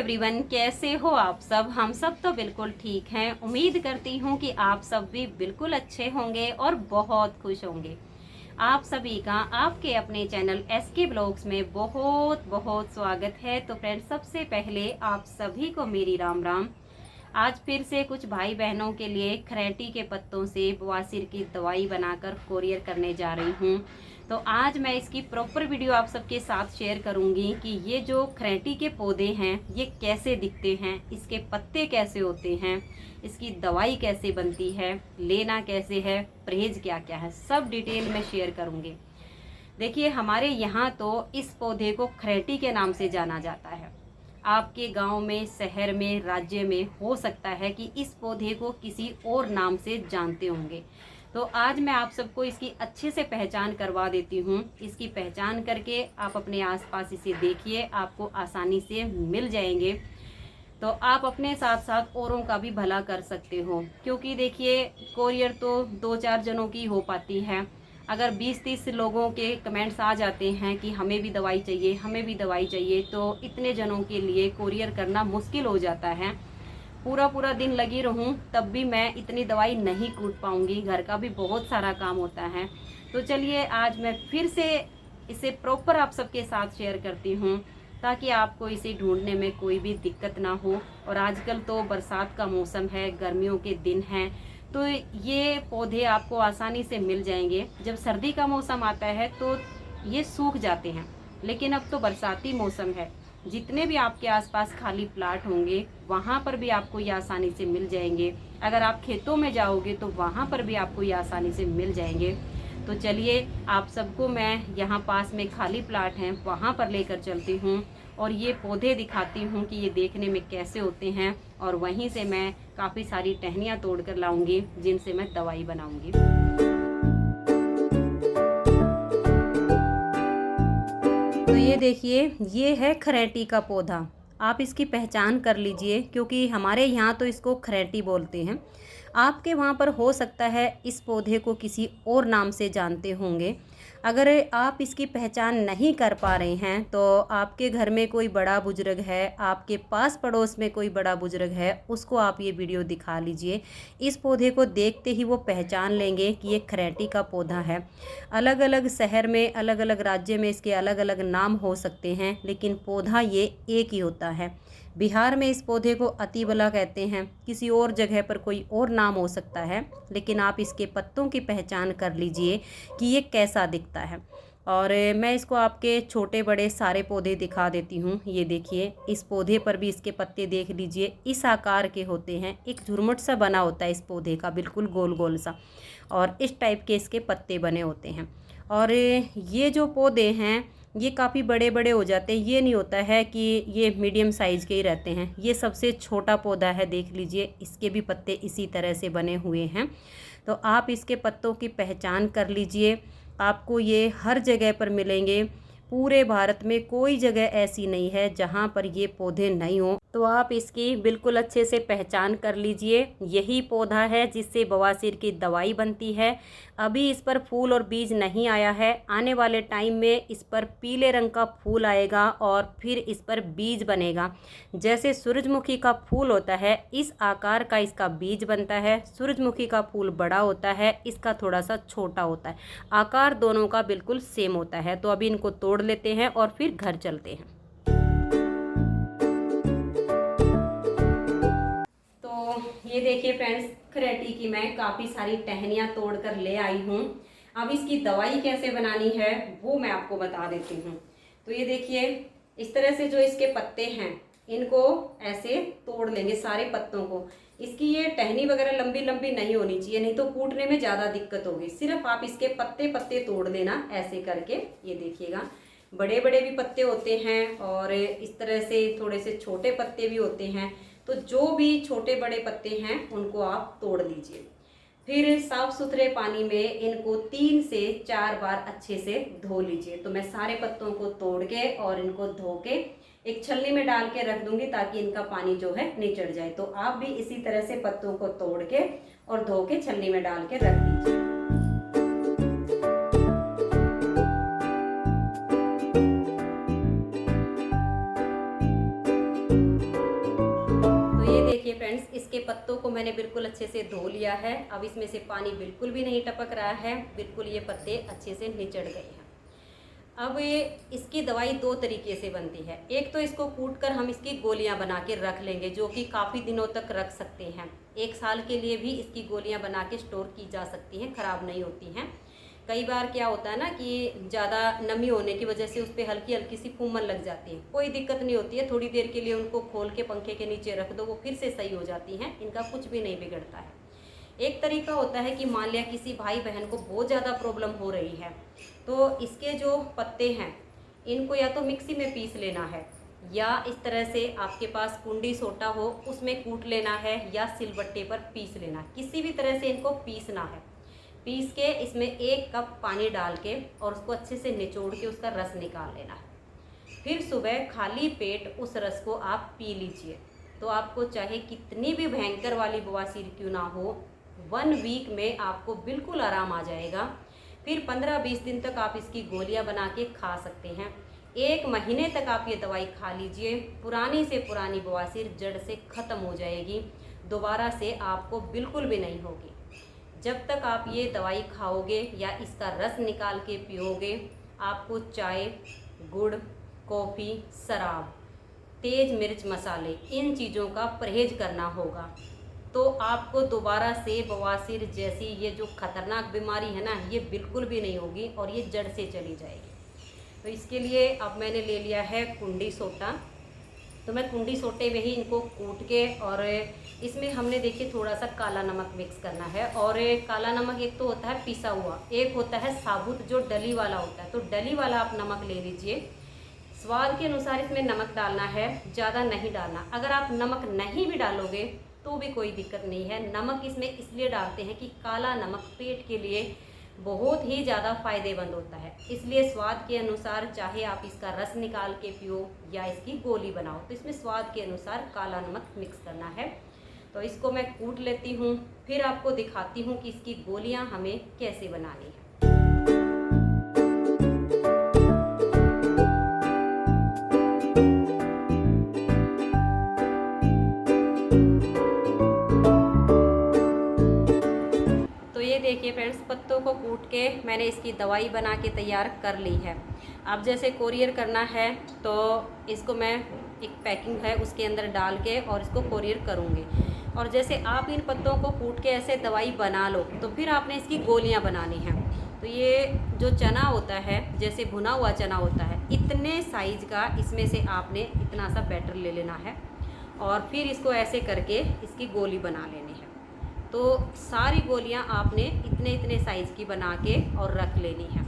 Everyone, कैसे हो आप सब। हम सब तो बिल्कुल ठीक हैं। उम्मीद करती हूँ कि आप सब भी बिल्कुल अच्छे होंगे और बहुत खुश होंगे। आप सभी का आपके अपने चैनल एसके ब्लॉग्स में बहुत बहुत स्वागत है। तो फ्रेंड्स, सबसे पहले आप सभी को मेरी राम राम। आज फिर से कुछ भाई बहनों के लिए खरेटी के पत्तों से बवासीर की दवाई बनाकर कोरियर करने जा रही हूँ। तो आज मैं इसकी प्रॉपर वीडियो आप सबके साथ शेयर करूँगी कि ये जो खरेटी के पौधे हैं ये कैसे दिखते हैं, इसके पत्ते कैसे होते हैं, इसकी दवाई कैसे बनती है, लेना कैसे है, परहेज क्या क्या है, सब डिटेल में शेयर करूँगी। देखिए, हमारे यहाँ तो इस पौधे को खरेटी के नाम से जाना जाता है। आपके गांव में, शहर में, राज्य में हो सकता है कि इस पौधे को किसी और नाम से जानते होंगे। तो आज मैं आप सबको इसकी अच्छे से पहचान करवा देती हूँ। इसकी पहचान करके आप अपने आसपास इसे देखिए, आपको आसानी से मिल जाएंगे। तो आप अपने साथ साथ औरों का भी भला कर सकते हो, क्योंकि देखिए, कोरियर तो 2-4 जनों की हो पाती है। अगर 20-30 लोगों के कमेंट्स आ जाते हैं कि हमें भी दवाई चाहिए, हमें भी दवाई चाहिए, तो इतने जनों के लिए कोरियर करना मुश्किल हो जाता है। पूरा पूरा दिन लगी रहूं तब भी मैं इतनी दवाई नहीं कूट पाऊंगी, घर का भी बहुत सारा काम होता है। तो चलिए, आज मैं फिर से इसे प्रॉपर आप सबके साथ शेयर करती हूँ, ताकि आपको इसे ढूंढने में कोई भी दिक्कत ना हो। और आजकल तो बरसात का मौसम है, गर्मियों के दिन हैं, तो ये पौधे आपको आसानी से मिल जाएंगे। जब सर्दी का मौसम आता है तो ये सूख जाते हैं, लेकिन अब तो बरसाती मौसम है। जितने भी आपके आसपास खाली प्लाट होंगे वहाँ पर भी आपको ये आसानी से मिल जाएंगे। अगर आप खेतों में जाओगे तो वहाँ पर भी आपको ये आसानी से मिल जाएंगे। तो चलिए, आप सबको मैं यहाँ पास में खाली प्लाट हैं वहाँ पर लेकर चलती हूँ और ये पौधे दिखाती हूँ कि ये देखने में कैसे होते हैं। और वहीं से मैं काफ़ी सारी टहनियाँ तोड़ कर लाऊंगी जिनसे मैं दवाई बनाऊंगी। तो ये देखिए, ये है खरेटी का पौधा। आप इसकी पहचान कर लीजिए, क्योंकि हमारे यहाँ तो इसको खरेटी बोलते हैं। आपके वहाँ पर हो सकता है इस पौधे को किसी और नाम से जानते होंगे। अगर आप इसकी पहचान नहीं कर पा रहे हैं तो आपके घर में कोई बड़ा बुजुर्ग है, आपके पास पड़ोस में कोई बड़ा बुजुर्ग है, उसको आप ये वीडियो दिखा लीजिए। इस पौधे को देखते ही वो पहचान लेंगे कि ये खरेटी का पौधा है। अलग अलग शहर में, अलग अलग राज्य में इसके अलग अलग नाम हो सकते हैं, लेकिन पौधा ये एक ही होता है। बिहार में इस पौधे को अतिबला कहते हैं, किसी और जगह पर कोई और नाम हो सकता है, लेकिन आप इसके पत्तों की पहचान कर लीजिए कि ये कैसा दिखता है। और मैं इसको आपके छोटे बड़े सारे पौधे दिखा देती हूँ। ये देखिए, इस पौधे पर भी इसके पत्ते देख लीजिए, इस आकार के होते हैं। एक झुरमुट सा बना होता है इस पौधे का, बिल्कुल गोल गोल सा, और इस टाइप के इसके पत्ते बने होते हैं। और ये जो पौधे हैं ये काफ़ी बड़े बड़े हो जाते हैं। ये नहीं होता है कि ये मीडियम साइज़ के ही रहते हैं। ये सबसे छोटा पौधा है, देख लीजिए, इसके भी पत्ते इसी तरह से बने हुए हैं। तो आप इसके पत्तों की पहचान कर लीजिए। आपको ये हर जगह पर मिलेंगे। पूरे भारत में कोई जगह ऐसी नहीं है जहाँ पर ये पौधे नहीं हो। तो आप इसकी बिल्कुल अच्छे से पहचान कर लीजिए। यही पौधा है जिससे बवासीर की दवाई बनती है। अभी इस पर फूल और बीज नहीं आया है। आने वाले टाइम में इस पर पीले रंग का फूल आएगा और फिर इस पर बीज बनेगा। जैसे सूरजमुखी का फूल होता है, इस आकार का इसका बीज बनता है। सूरजमुखी का फूल बड़ा होता है, इसका थोड़ा सा छोटा होता है। आकार दोनों का बिल्कुल सेम होता है। तो अभी इनको तोड़ लेते हैं और फिर घर चलते हैं। तो ये देखिए फ्रेंड्स, खरेटी की मैं काफ़ी सारी टहनियाँ तोड़ कर ले आई हूँ। अब इसकी दवाई कैसे बनानी है वो मैं आपको बता देती हूँ। तो ये देखिए, इस तरह से जो इसके पत्ते हैं इनको ऐसे तोड़ लेंगे, सारे पत्तों को। इसकी ये टहनी वगैरह लंबी लंबी नहीं होनी चाहिए, नहीं तो कूटने में ज़्यादा दिक्कत होगी। सिर्फ आप इसके पत्ते पत्ते तोड़ लेना ऐसे करके। ये देखिएगा, बड़े बड़े भी पत्ते होते हैं और इस तरह से थोड़े से छोटे पत्ते भी होते हैं। तो जो भी छोटे बड़े पत्ते हैं उनको आप तोड़ लीजिए। फिर साफ सुथरे पानी में इनको 3 से 4 बार अच्छे से धो लीजिए। तो मैं सारे पत्तों को तोड़ के और इनको धो के एक छलनी में डाल के रख दूंगी, ताकि इनका पानी जो है निचड़ जाए। तो आप भी इसी तरह से पत्तों को तोड़ के और धो के छलनी में डाल के रख दीजिए। मैंने बिल्कुल अच्छे से धो लिया है। अब इसमें से पानी बिल्कुल भी नहीं टपक रहा है, बिल्कुल ये पत्ते अच्छे से निचड़ गए हैं। अब इसकी दवाई दो तरीके से बनती है। एक तो इसको कूट कर हम इसकी गोलियां बना के रख लेंगे, जो कि काफ़ी दिनों तक रख सकते हैं। 1 साल के लिए भी इसकी गोलियां बना के स्टोर की जा सकती हैं, ख़राब नहीं होती हैं। कई बार क्या होता है ना कि ज़्यादा नमी होने की वजह से उस पर हल्की हल्की सी फूमन लग जाती है। कोई दिक्कत नहीं होती है, थोड़ी देर के लिए उनको खोल के पंखे के नीचे रख दो, वो फिर से सही हो जाती हैं, इनका कुछ भी नहीं बिगड़ता है। एक तरीका होता है कि मान लिया किसी भाई बहन को बहुत ज़्यादा प्रॉब्लम हो रही है, तो इसके जो पत्ते हैं इनको या तो मिक्सी में पीस लेना है, या इस तरह से आपके पास कुंडी सोटा हो उसमें कूट लेना है, या सिलबट्टे पर पीस लेना। किसी भी तरह से इनको पीसना है। पीस के इसमें 1 कप पानी डाल के और उसको अच्छे से निचोड़ के उसका रस निकाल लेना है। फिर सुबह खाली पेट उस रस को आप पी लीजिए, तो आपको चाहे कितनी भी भयंकर वाली बवासीर क्यों ना हो, 1 वीक में आपको बिल्कुल आराम आ जाएगा। फिर 15-20 दिन तक आप इसकी गोलियां बना के खा सकते हैं। 1 महीने तक आप ये दवाई खा लीजिए, पुरानी से पुरानी बवासीर जड़ से ख़त्म हो जाएगी, दोबारा से आपको बिल्कुल भी नहीं होगी। जब तक आप ये दवाई खाओगे या इसका रस निकाल के पियोगे, आपको चाय, गुड़, कॉफ़ी, शराब, तेज़ मिर्च मसाले, इन चीज़ों का परहेज करना होगा। तो आपको दोबारा से बवासीर जैसी ये जो खतरनाक बीमारी है ना, ये बिल्कुल भी नहीं होगी और ये जड़ से चली जाएगी। तो इसके लिए अब मैंने ले लिया है कुंडी सोटा। तो मैं कुंडी सोटे में ही इनको कूट के, और इसमें हमने देखिए थोड़ा सा काला नमक मिक्स करना है। और काला नमक एक तो होता है पिसा हुआ, एक होता है साबुत जो डली वाला होता है। तो डली वाला आप नमक ले लीजिए। स्वाद के अनुसार इसमें नमक डालना है, ज़्यादा नहीं डालना। अगर आप नमक नहीं भी डालोगे तो भी कोई दिक्कत नहीं है। नमक इसमें इसलिए डालते हैं कि काला नमक पेट के लिए बहुत ही ज़्यादा फ़ायदेमंद होता है। इसलिए स्वाद के अनुसार, चाहे आप इसका रस निकाल के पियो या इसकी गोली बनाओ, तो इसमें स्वाद के अनुसार काला नमक मिक्स करना है। तो इसको मैं कूट लेती हूँ, फिर आपको दिखाती हूँ कि इसकी गोलियाँ हमें कैसे बनानी है। देखिए फ्रेंड्स, पत्तों को कूट के मैंने इसकी दवाई बना के तैयार कर ली है। अब जैसे कोरियर करना है तो इसको मैं एक पैकिंग है उसके अंदर डाल के और इसको कोरियर करूँगी। और जैसे आप इन पत्तों को कूट के ऐसे दवाई बना लो, तो फिर आपने इसकी गोलियाँ बनानी हैं। तो ये जो चना होता है, जैसे भुना हुआ चना होता है, इतने साइज़ का इसमें से आपने इतना सा बैटर ले लेना है और फिर इसको ऐसे करके इसकी गोली बना लेनी है। तो सारी गोलियां आपने इतने इतने साइज़ की बना के और रख लेनी है।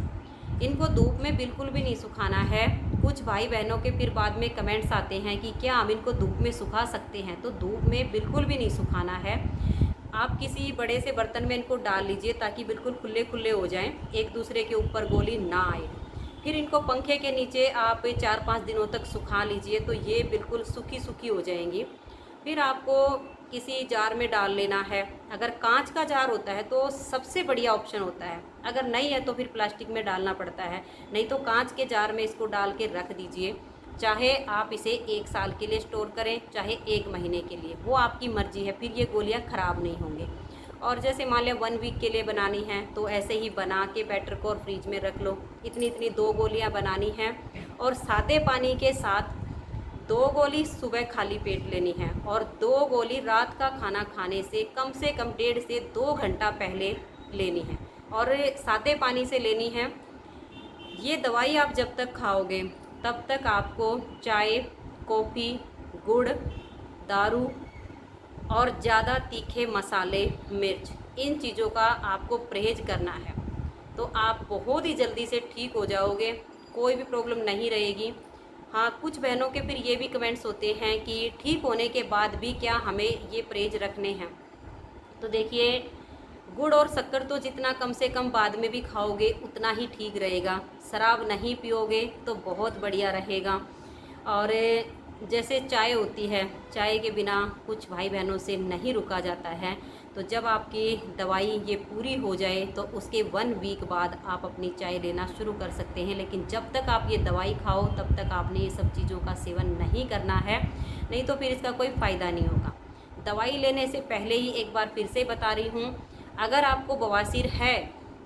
इनको धूप में बिल्कुल भी नहीं सुखाना है। कुछ भाई बहनों के फिर बाद में कमेंट्स आते हैं कि क्या हम इनको धूप में सुखा सकते हैं, तो धूप में बिल्कुल भी नहीं सुखाना है। आप किसी बड़े से बर्तन में इनको डाल लीजिए ताकि बिल्कुल खुले खुले हो जाएं, एक दूसरे के ऊपर गोली ना आए। फिर इनको पंखे के नीचे आप 4-5 दिनों तक सुखा लीजिए, तो ये बिल्कुल सूखी सूखी हो जाएंगी। फिर आपको किसी जार में डाल लेना है। अगर कांच का जार होता है तो सबसे बढ़िया ऑप्शन होता है, अगर नहीं है तो फिर प्लास्टिक में डालना पड़ता है। नहीं तो कांच के जार में इसको डाल के रख दीजिए। चाहे आप इसे 1 साल के लिए स्टोर करें, चाहे 1 महीने के लिए, वो आपकी मर्ज़ी है। फिर ये गोलियां ख़राब नहीं होंगी। और जैसे मान लिया 1 वीक के लिए बनानी है, तो ऐसे ही बना के बैटर को और फ्रिज में रख लो। इतनी इतनी 2 गोलियाँ बनानी हैं और सादे पानी के साथ 2 गोली सुबह खाली पेट लेनी है और 2 गोली रात का खाना खाने से कम 1.5 से 2 घंटा पहले लेनी है और सादे पानी से लेनी है। ये दवाई आप जब तक खाओगे तब तक आपको चाय, कॉफ़ी, गुड़, दारू और ज़्यादा तीखे मसाले, मिर्च, इन चीज़ों का आपको परहेज करना है। तो आप बहुत ही जल्दी से ठीक हो जाओगे, कोई भी प्रॉब्लम नहीं रहेगी। हाँ, कुछ बहनों के फिर ये भी कमेंट्स होते हैं कि ठीक होने के बाद भी क्या हमें ये परहेज रखने हैं। तो देखिए, गुड़ और शक्कर तो जितना कम से कम बाद में भी खाओगे उतना ही ठीक रहेगा। शराब नहीं पियोगे तो बहुत बढ़िया रहेगा। और जैसे चाय होती है, चाय के बिना कुछ भाई बहनों से नहीं रुका जाता है। तो जब आपकी दवाई ये पूरी हो जाए तो उसके 1 वीक बाद आप अपनी चाय लेना शुरू कर सकते हैं। लेकिन जब तक आप ये दवाई खाओ तब तक आपने ये सब चीज़ों का सेवन नहीं करना है, नहीं तो फिर इसका कोई फ़ायदा नहीं होगा। दवाई लेने से पहले ही एक बार फिर से बता रही हूँ, अगर आपको बवासीर है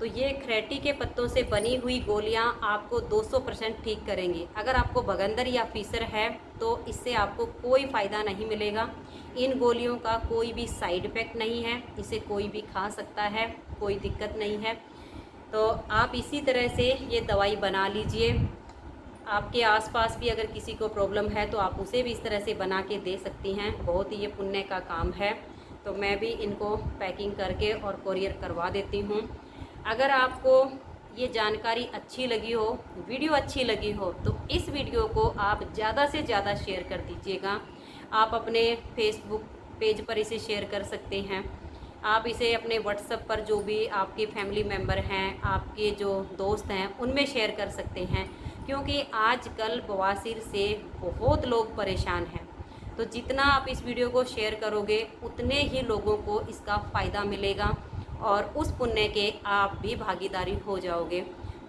तो ये खरेटी के पत्तों से बनी हुई गोलियां आपको 200% ठीक करेंगी। अगर आपको बगंदर या फीसर है तो इससे आपको कोई फ़ायदा नहीं मिलेगा। इन गोलियों का कोई भी साइड इफ़ेक्ट नहीं है, इसे कोई भी खा सकता है, कोई दिक्कत नहीं है। तो आप इसी तरह से ये दवाई बना लीजिए। आपके आसपास भी अगर किसी को प्रॉब्लम है तो आप उसे भी इस तरह से बना के दे सकती हैं। बहुत ही ये पुण्य का काम है। तो मैं भी इनको पैकिंग करके और कोरियर करवा देती हूँ। अगर आपको ये जानकारी अच्छी लगी हो, वीडियो अच्छी लगी हो, तो इस वीडियो को आप ज़्यादा से ज़्यादा शेयर कर दीजिएगा। आप अपने फेसबुक पेज पर इसे शेयर कर सकते हैं। आप इसे अपने व्हाट्सएप पर जो भी आपके फैमिली मेम्बर हैं, आपके जो दोस्त हैं, उनमें शेयर कर सकते हैं, क्योंकि आजकल बवासीर से बहुत लोग परेशान हैं। तो जितना आप इस वीडियो को शेयर करोगे उतने ही लोगों को इसका फ़ायदा मिलेगा और उस पुण्य के आप भी भागीदारी हो जाओगे।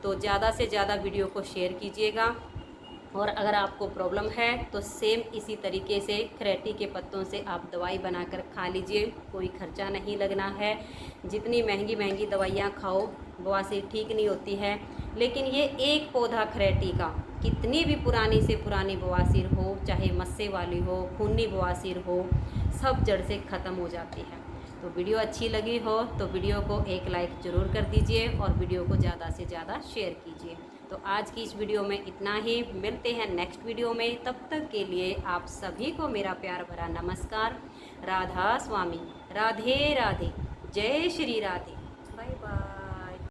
तो ज़्यादा से ज़्यादा वीडियो को शेयर कीजिएगा। और अगर आपको प्रॉब्लम है तो सेम इसी तरीके से खरेटी के पत्तों से आप दवाई बनाकर खा लीजिए, कोई खर्चा नहीं लगना है। जितनी महंगी महंगी दवाइयाँ खाओ बवासीर ठीक नहीं होती है, लेकिन ये एक पौधा खरेटी का कितनी भी पुरानी से पुरानी बवासीर हो, चाहे मस्से वाली हो, खूनी बवासीर हो, सब जड़ से ख़त्म हो जाती है। तो वीडियो अच्छी लगी हो तो वीडियो को एक लाइक ज़रूर कर दीजिए और वीडियो को ज़्यादा से ज़्यादा शेयर कीजिए। तो आज की इस वीडियो में इतना ही। मिलते हैं नेक्स्ट वीडियो में। तब तक के लिए आप सभी को मेरा प्यार भरा नमस्कार। राधा स्वामी। राधे राधे। जय श्री राधे। Bye bye.